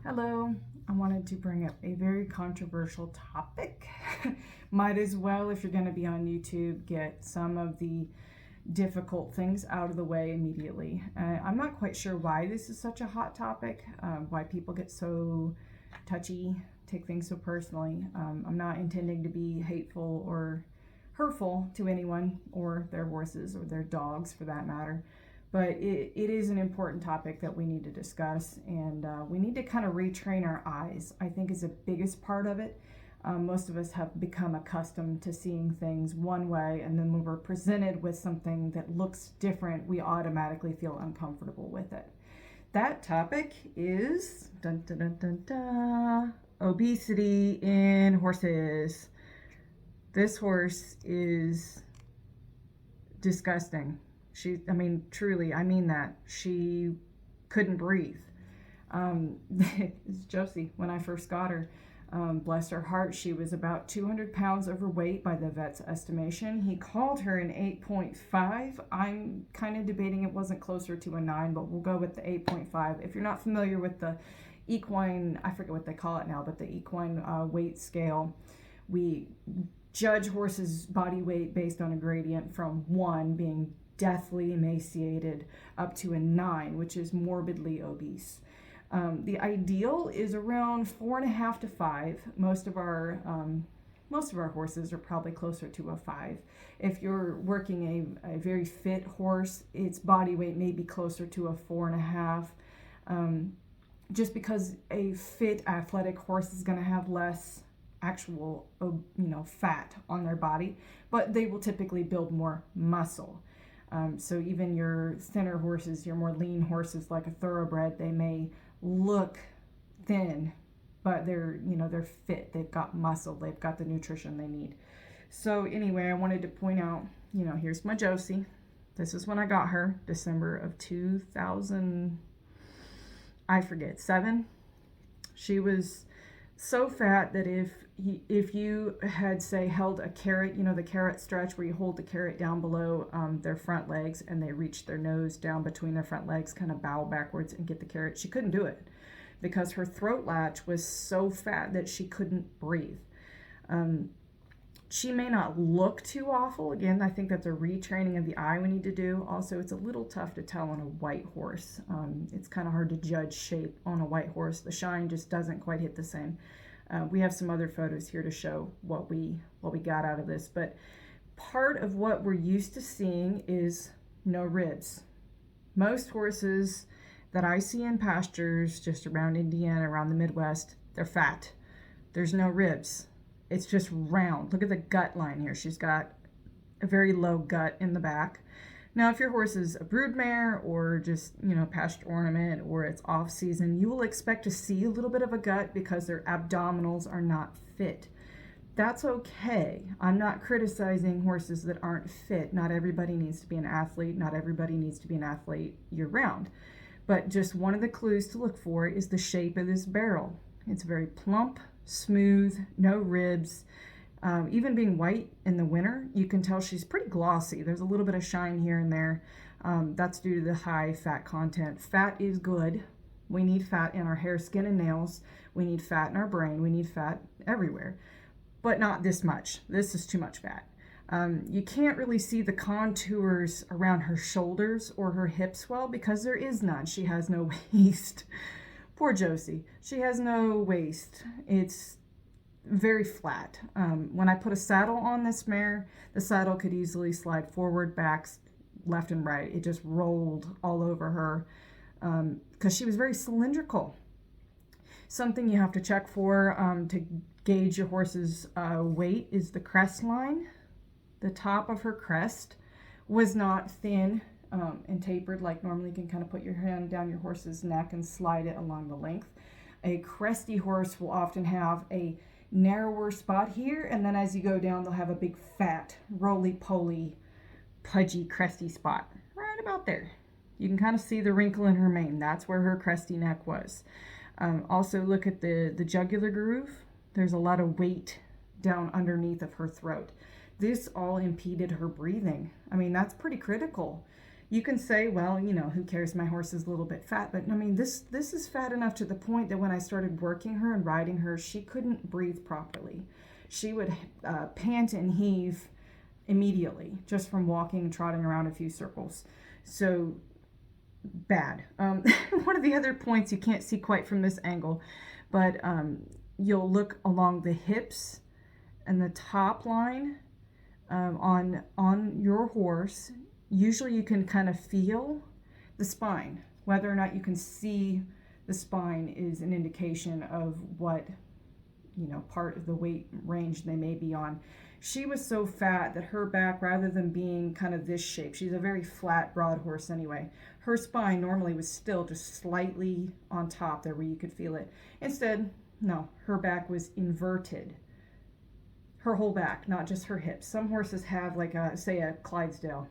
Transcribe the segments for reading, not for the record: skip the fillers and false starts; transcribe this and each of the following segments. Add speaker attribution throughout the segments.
Speaker 1: Hello, I wanted to bring up a very controversial topic. Might as well, if you're going to be on YouTube, get some of the difficult things out of the way immediately. I'm not quite sure why this is such a hot topic, why people get so touchy, take things so personally. I'm not intending to be hateful or hurtful to anyone or their horses or their dogs for that matter. But it is an important topic that we need to discuss, and we need to kind of retrain our eyes, I think, is the biggest part of it. Most of us have become accustomed to seeing things one way, and then when we're presented with something that looks different, we automatically feel uncomfortable with it. That topic is dun, dun, dun, dun, dun, obesity in horses. This horse is disgusting. Truly, I mean that. She couldn't breathe. It's Josie, when I first got her, bless her heart, she was about 200 pounds overweight by the vet's estimation. He called her an 8.5. I'm kind of debating it wasn't closer to a 9, but we'll go with the 8.5. If you're not familiar with the equine, I forget what they call it now, but the equine weight scale, we judge horses' body weight based on a gradient from 1 being deathly emaciated up to a 9, which is morbidly obese. The ideal is around 4.5 to 5. Most of our horses are probably closer to a 5. If you're working a very fit horse, its body weight may be closer to a 4.5. Just because a fit athletic horse is going to have less actual fat on their body, but they will typically build more muscle. So even your thinner horses, your more lean horses like a thoroughbred, they may look thin, but they're fit. They've got muscle. They've got the nutrition they need. So anyway, I wanted to point out, here's my Josie. This is when I got her, December of 2000, I forget, 7. She was so fat that if you had, say, held a carrot, the carrot stretch where you hold the carrot down below their front legs and they reach their nose down between their front legs, kind of bow backwards and get the carrot, she couldn't do it because her throat latch was so fat that she couldn't breathe. She may not look too awful. Again, I think that's a retraining of the eye we need to do. Also, it's a little tough to tell on a white horse. It's kind of hard to judge shape on a white horse. The shine just doesn't quite hit the same. We have some other photos here to show what we got out of this. But part of what we're used to seeing is no ribs. Most horses that I see in pastures just around Indiana, around the Midwest, they're fat. There's no ribs. It's just round. Look at the gut line here. She's got a very low gut in the back. Now, if your horse is a broodmare or just, pasture ornament or it's off season, you will expect to see a little bit of a gut because their abdominals are not fit. That's okay. I'm not criticizing horses that aren't fit. Not everybody needs to be an athlete. Not everybody needs to be an athlete year round. But just one of the clues to look for is the shape of this barrel. It's very plump, smooth, no ribs. Even being white in the winter, you can tell she's pretty glossy. There's a little bit of shine here and there. That's due to the high fat content. Fat is good. We need fat in our hair, skin, and nails. We need fat in our brain. We need fat everywhere, but not this much. This is too much fat. You can't really see the contours around her shoulders or her hips well because there is none. She has no waist. Poor Josie. She has no waist. It's very flat. When I put a saddle on this mare, the saddle could easily slide forward, back, left, and right. It just rolled all over her because she was very cylindrical. Something you have to check for to gauge your horse's weight is the crest line. The top of her crest was not thin and tapered like normally. You can kind of put your hand down your horse's neck and slide it along the length. A cresty horse will often have a narrower spot here, and then as you go down, they'll have a big fat, roly-poly, pudgy, cresty spot right about there. You can kind of see the wrinkle in her mane. That's where her cresty neck was. Also, look at the jugular groove. There's a lot of weight down underneath of her throat. This all impeded her breathing. That's pretty critical. You can say, well, who cares? My horse is a little bit fat, but I mean, this is fat enough to the point that when I started working her and riding her, she couldn't breathe properly. She would pant and heave immediately just from walking and trotting around a few circles. So bad. One of the other points you can't see quite from this angle, but you'll look along the hips and the top line on your horse. Usually you can kind of feel the spine. Whether or not you can see the spine is an indication of what part of the weight range they may be on. She was so fat that her back, rather than being kind of this shape, she's a very flat, broad horse anyway, her spine normally was still just slightly on top there where you could feel it. Instead, no, her back was inverted. Her whole back, not just her hips. Some horses have, like say a Clydesdale,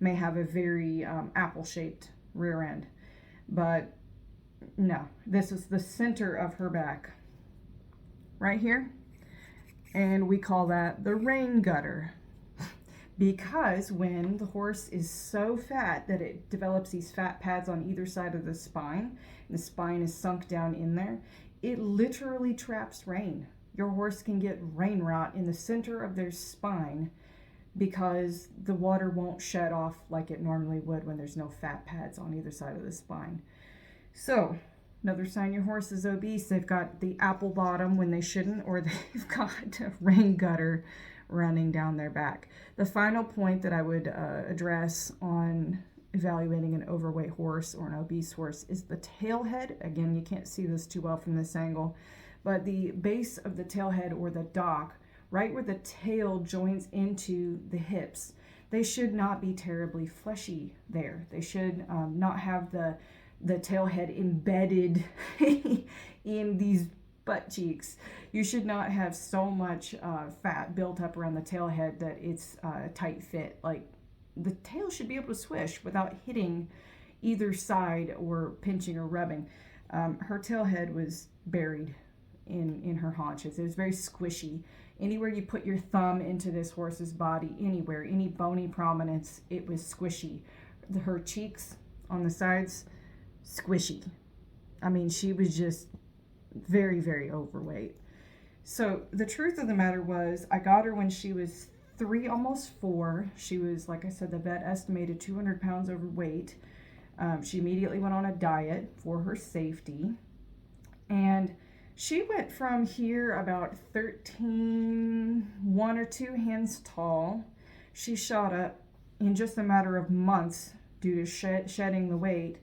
Speaker 1: may have a very apple-shaped rear end. But no, this is the center of her back. Right here. And we call that the rain gutter. Because when the horse is so fat that it develops these fat pads on either side of the spine, and the spine is sunk down in there, it literally traps rain. Your horse can get rain rot in the center of their spine because the water won't shed off like it normally would when there's no fat pads on either side of the spine. So, another sign your horse is obese, they've got the apple bottom when they shouldn't, or they've got a rain gutter running down their back. The final point that I would address on evaluating an overweight horse or an obese horse is the tail head. Again, you can't see this too well from this angle, but the base of the tail head or the dock, right where the tail joins into the hips, they should not be terribly fleshy there. They should not have the tail head embedded in these butt cheeks. You should not have so much fat built up around the tail head that it's a tight fit. Like, the tail should be able to swish without hitting either side or pinching or rubbing. Her tail head was buried in her haunches. It was very squishy. Anywhere you put your thumb into this horse's body, anywhere, any bony prominence, it was squishy. Her cheeks on the sides, squishy. I mean, she was just very, very overweight. So the truth of the matter was, I got her when she was 3, almost 4. She was, like I said, the vet estimated 200 pounds overweight. She immediately went on a diet for her safety. And she went from here about 13, 1 or 2 hands tall. She shot up in just a matter of months due to shedding the weight.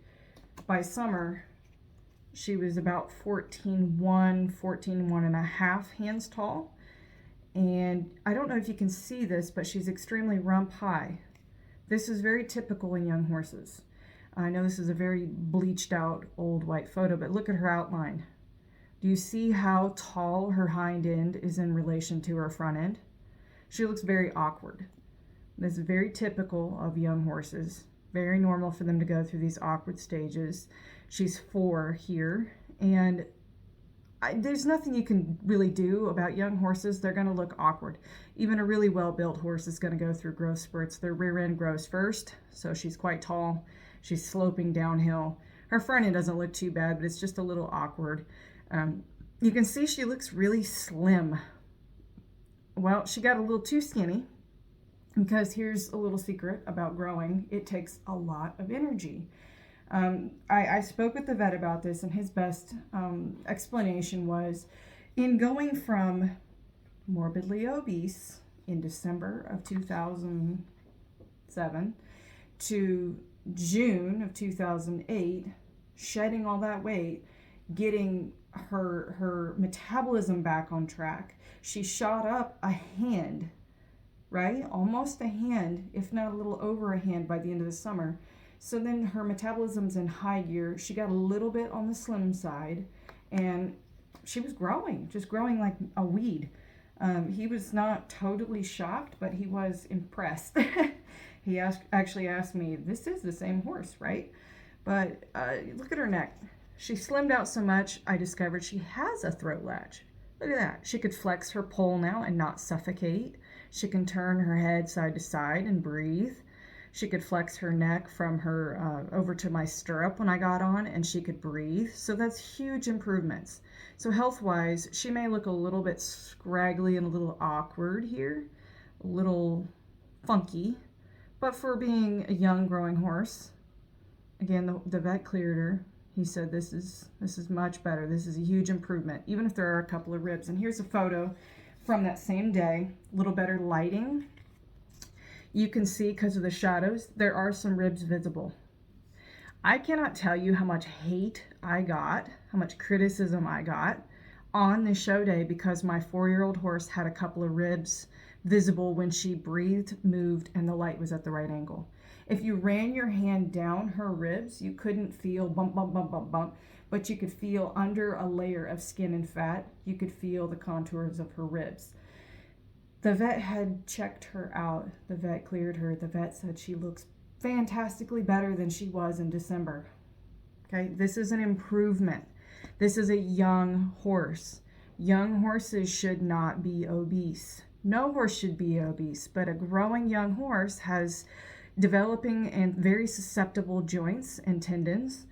Speaker 1: By summer, she was about 14, 1 and a half hands tall. And I don't know if you can see this, but she's extremely rump high. This is very typical in young horses. I know this is a very bleached out old white photo, but look at her outline. Do you see how tall her hind end is in relation to her front end? She looks very awkward. This is very typical of young horses. Very normal for them to go through these awkward stages. She's 4 here, and there's nothing you can really do about young horses. They're going to look awkward. Even a really well-built horse is going to go through growth spurts. Their rear end grows first, so she's quite tall. She's sloping downhill. Her front end doesn't look too bad, but it's just a little awkward. You can see she looks really slim. Well, she got a little too skinny, because here's a little secret about growing. It takes a lot of energy. I spoke with the vet about this, and his best explanation was, in going from morbidly obese in December of 2007 to June of 2008, shedding all that weight, getting her metabolism back on track, she shot up a hand, right? Almost a hand, if not a little over a hand by the end of the summer. So then her metabolism's in high gear. She got a little bit on the slim side, and she was growing, just growing like a weed. He was not totally shocked, but he was impressed. He actually asked me, this is the same horse, right? But look at her neck. She slimmed out so much, I discovered she has a throat latch. Look at that. She could flex her poll now and not suffocate. She can turn her head side to side and breathe. She could flex her neck from her over to my stirrup when I got on, and she could breathe. So that's huge improvements. So health-wise, she may look a little bit scraggly and a little awkward here, a little funky, but for being a young growing horse, again, the vet cleared her. He said this is much better. This is a huge improvement, even if there are a couple of ribs. And here's a photo from that same day, a little better lighting. You can see, because of the shadows, there are some ribs visible. I cannot tell you how much hate I got, how much criticism I got on the show day because my 4-year-old horse had a couple of ribs visible when she breathed, moved, and the light was at the right angle. If you ran your hand down her ribs, you couldn't feel bump, bump, bump, bump, bump, but you could feel under a layer of skin and fat, you could feel the contours of her ribs. The vet had checked her out. The vet cleared her. The vet said she looks fantastically better than she was in December. Okay, this is an improvement. This is a young horse. Young horses should not be obese. No horse should be obese, but a growing young horse has developing and very susceptible joints and tendons.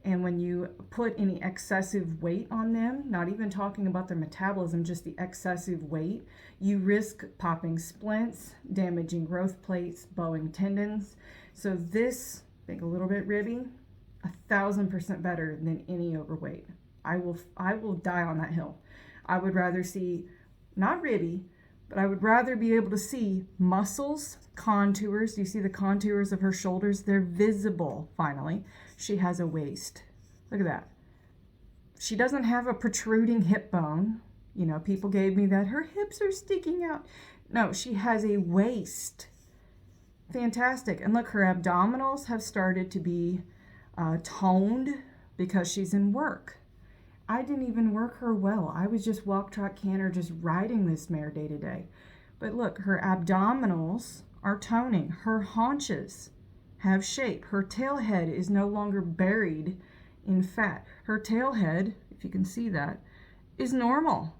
Speaker 1: And when you put any excessive weight on them, not even talking about their metabolism, just the excessive weight, you risk popping splints, damaging growth plates, bowing tendons. So this, think a little bit ribby, 1,000% better than any overweight. I will die on that hill. I would rather see, not ribby, but I would rather be able to see muscles, contours. Do you see the contours of her shoulders? They're visible, finally. She has a waist. Look at that. She doesn't have a protruding hip bone. You know, people gave me that. Her hips are sticking out. No, she has a waist. Fantastic. And look, her abdominals have started to be toned because she's in work. I didn't even work her well. I was just walk, trot, canter, just riding this mare day to day. But look, her abdominals are toning. Her haunches have shape. Her tail head is no longer buried in fat. Her tail head, if you can see that, is normal.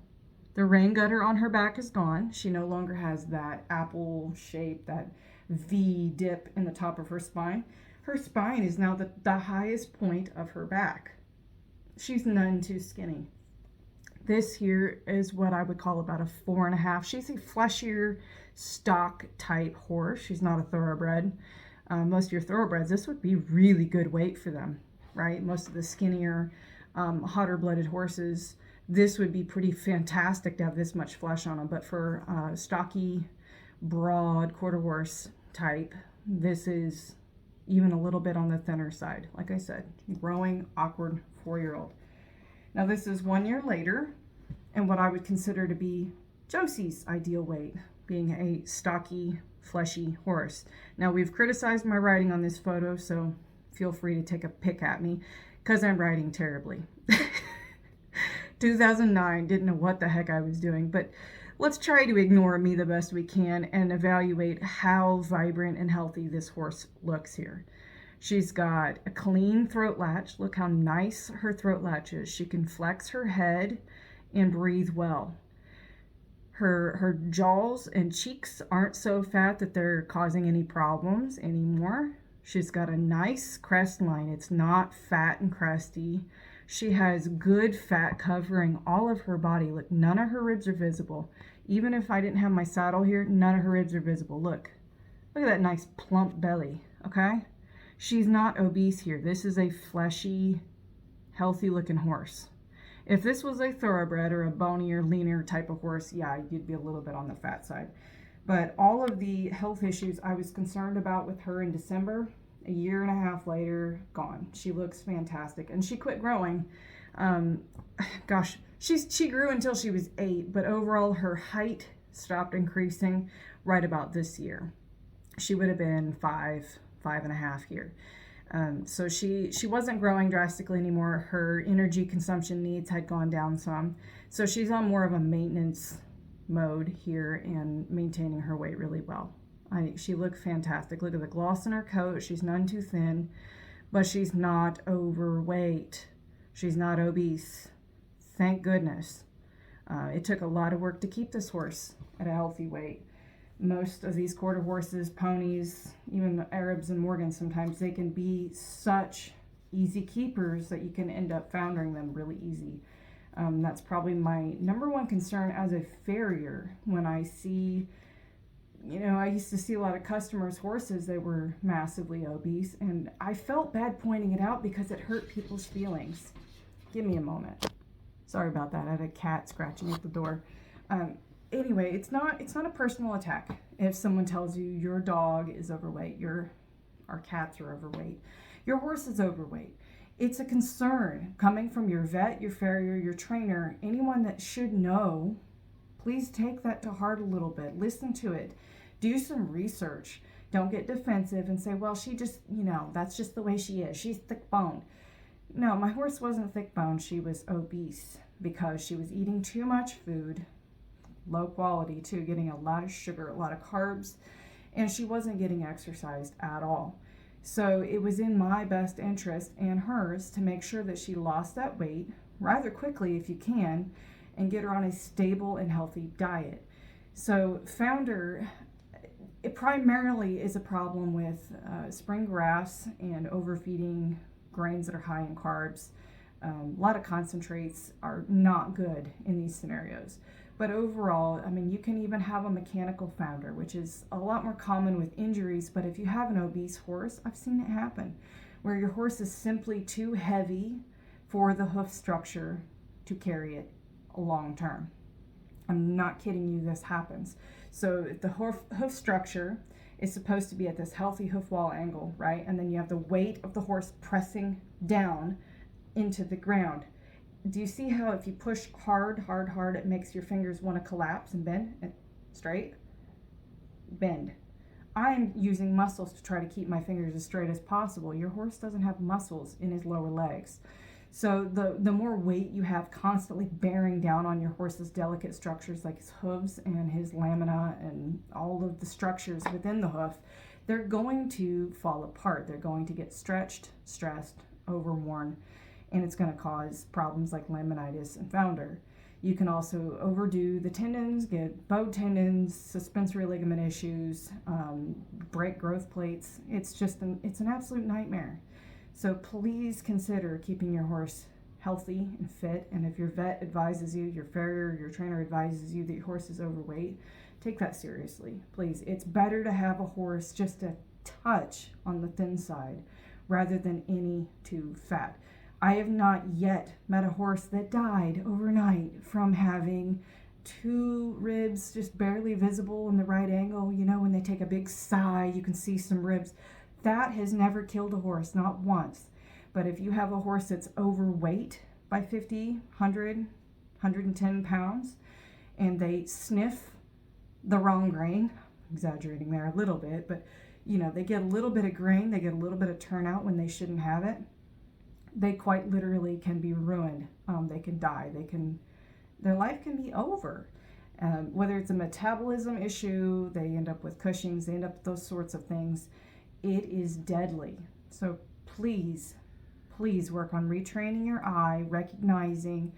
Speaker 1: The rain gutter on her back is gone. She no longer has that apple shape, that V dip in the top of her spine. Her spine is now the highest point of her back. She's none too skinny. This here is what I would call about a 4.5. She's a fleshier stock type horse. She's not a thoroughbred. Most of your thoroughbreds, this would be really good weight for them, right? Most of the skinnier, hotter blooded horses, this would be pretty fantastic to have this much flesh on them. But for stocky, broad quarter horse type, this is even a little bit on the thinner side. Like I said, growing, awkward 4-year-old. Now this is 1 year later, and what I would consider to be Josie's ideal weight, being a stocky, fleshy horse. Now we've criticized my riding on this photo, so feel free to take a pick at me, because I'm riding terribly. 2009, didn't know what the heck I was doing, but let's try to ignore me the best we can and evaluate how vibrant and healthy this horse looks here. She's got a clean throat latch. Look how nice her throat latch is. She can flex her head and breathe well. Her jaws and cheeks aren't so fat that they're causing any problems anymore. She's got a nice crest line. It's not fat and crusty. She has good fat covering all of her body. Look, none of her ribs are visible. Even if I didn't have my saddle here, none of her ribs are visible. Look at that nice plump belly, okay? She's not obese here. This is a fleshy, healthy looking horse. If this was a thoroughbred or a bonier, leaner type of horse, yeah, you'd be a little bit on the fat side. But all of the health issues I was concerned about with her in December, a year and a half later, gone. She looks fantastic. And she quit growing. Gosh, she grew until she was 8, but overall her height stopped increasing right about this year. She would have been 5.5 here. So she wasn't growing drastically anymore. Her energy consumption needs had gone down some. So she's on more of a maintenance mode here and maintaining her weight really well. She looked fantastic. Look at the gloss in her coat. She's none too thin, but she's not overweight. She's not obese. Thank goodness. It took a lot of work to keep this horse at a healthy weight. Most of these quarter horses, ponies, even the Arabs and Morgans, sometimes they can be such easy keepers that you can end up foundering them really easy. That's probably my number one concern as a farrier when I see, I used to see a lot of customers' horses that were massively obese, and I felt bad pointing it out because it hurt people's feelings. Give me a moment. Sorry about that. I had a cat scratching at the door. Anyway, it's not a personal attack. If someone tells you your dog is overweight, our cats are overweight, your horse is overweight, it's a concern coming from your vet, your farrier, your trainer, anyone that should know. Please take that to heart a little bit. Listen to it. Do some research. Don't get defensive and say, well, she just, that's just the way she is. She's thick-boned. No, my horse wasn't thick-boned. She was obese because she was eating too much food, low quality too, getting a lot of sugar, a lot of carbs, and she wasn't getting exercised at all. So it was in my best interest and hers to make sure that she lost that weight rather quickly if you can, and get her on a stable and healthy diet. So founder, it primarily is a problem with spring grass and overfeeding grains that are high in carbs. A lot of concentrates are not good in these scenarios. But overall, you can even have a mechanical founder, which is a lot more common with injuries. But if you have an obese horse, I've seen it happen, where your horse is simply too heavy for the hoof structure to carry it long term. I'm not kidding you, this happens. So the hoof structure is supposed to be at this healthy hoof wall angle, right? And then you have the weight of the horse pressing down into the ground. Do you see how if you push hard, it makes your fingers want to collapse and bend? Straight? Bend. I'm using muscles to try to keep my fingers as straight as possible. Your horse doesn't have muscles in his lower legs. So the more weight you have constantly bearing down on your horse's delicate structures like his hooves and his lamina and all of the structures within the hoof, they're going to fall apart. They're going to get stretched, stressed, overworn, and it's going to cause problems like laminitis and founder. You can also overdo the tendons, get bowed tendons, suspensory ligament issues, break growth plates. It's an absolute nightmare. So please consider keeping your horse healthy and fit. And if your vet advises you, your farrier, your trainer advises you that your horse is overweight, take that seriously, please. It's better to have a horse just a touch on the thin side rather than any too fat. I have not yet met a horse that died overnight from having 2 ribs just barely visible in the right angle. When they take a big sigh, you can see some ribs. That has never killed a horse, not once. But if you have a horse that's overweight by 50, 100, 110 pounds, and they sniff the wrong grain, exaggerating there a little bit, but they get a little bit of grain, they get a little bit of turnout when they shouldn't have it, they quite literally can be ruined. They can die. Their life can be over. Whether it's a metabolism issue, they end up with Cushing's, they end up with those sorts of things. It is deadly. So please work on retraining your eye, recognizing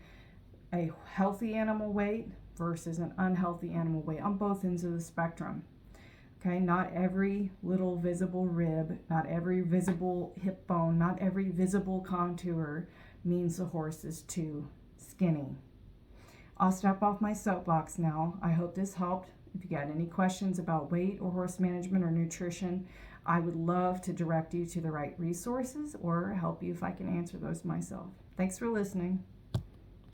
Speaker 1: a healthy animal weight versus an unhealthy animal weight on both ends of the spectrum. Okay, not every little visible rib, not every visible hip bone, not every visible contour means the horse is too skinny. I'll step off my soapbox now. I hope this helped. If you got any questions about weight or horse management or nutrition, I would love to direct you to the right resources or help you if I can answer those myself. Thanks for listening.